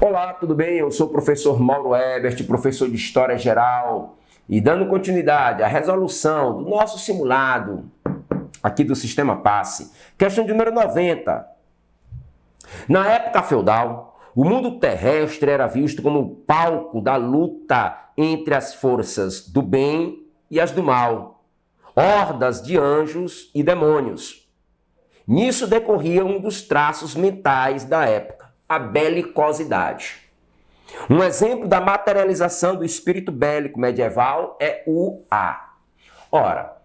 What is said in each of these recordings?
Olá, tudo bem? Eu sou o professor Mauro Ebert, professor de História Geral, e dando continuidade à resolução do nosso simulado aqui do Sistema Passe. Questão de número 90. Na época feudal, o mundo terrestre era visto como palco da luta entre as forças do bem e as do mal, hordas de anjos e demônios. Nisso decorria um dos traços mentais da época, a belicosidade. Um exemplo da materialização do espírito bélico medieval é o A. Ora,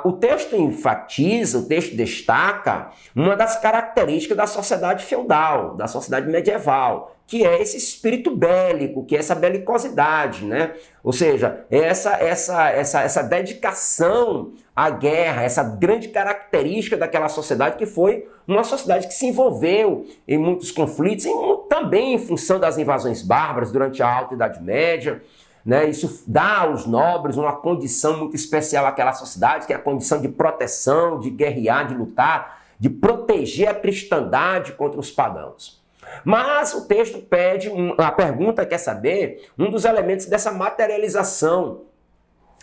o texto enfatiza, o texto destaca uma das características da sociedade feudal, da sociedade medieval, que é esse espírito bélico, que é essa belicosidade, né? Ou seja, essa dedicação à guerra, essa grande característica daquela sociedade que foi uma sociedade que se envolveu em muitos conflitos, também em função das invasões bárbaras durante a Alta Idade Média. Né? Isso dá aos nobres uma condição muito especial àquela sociedade, que é a condição de proteção, de guerrear, de lutar, de proteger a cristandade contra os pagãos. Mas o texto pede, a pergunta quer saber um dos elementos dessa materialização,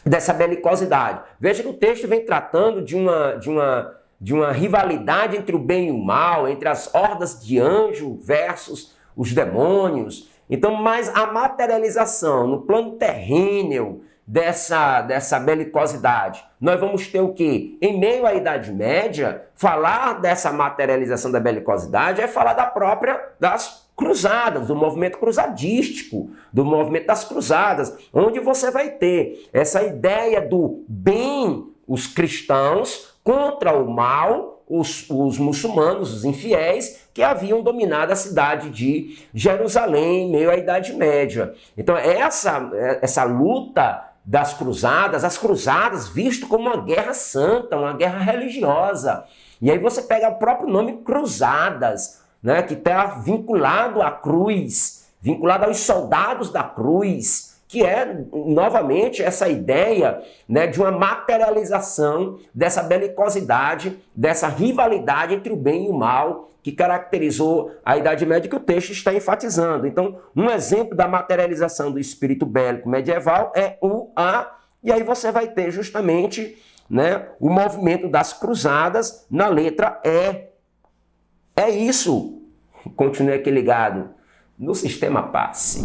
dessa belicosidade. Veja que o texto vem tratando de uma rivalidade entre o bem e o mal, entre as hordas de anjo versus os demônios. Então, mas a materialização no plano terrêneo dessa belicosidade, nós vamos ter o quê? Em meio à Idade Média, falar dessa materialização da belicosidade é falar das cruzadas, do movimento cruzadístico, do movimento das cruzadas, onde você vai ter essa ideia do bem, os cristãos, contra o mal, os muçulmanos, os infiéis, que haviam dominado a cidade de Jerusalém em meio à Idade Média. Então, essa luta das cruzadas, as cruzadas visto como uma guerra santa, uma guerra religiosa. E aí você pega o próprio nome cruzadas, né, que está vinculado à cruz, vinculado aos soldados da cruz, que é, novamente, essa ideia, né, de uma materialização dessa belicosidade, dessa rivalidade entre o bem e o mal, que caracterizou a Idade Média, que o texto está enfatizando. Então, um exemplo da materialização do espírito bélico medieval é o A, e aí você vai ter justamente, né, o movimento das cruzadas na letra E. É isso. Continue aqui ligado no Sistema Passe.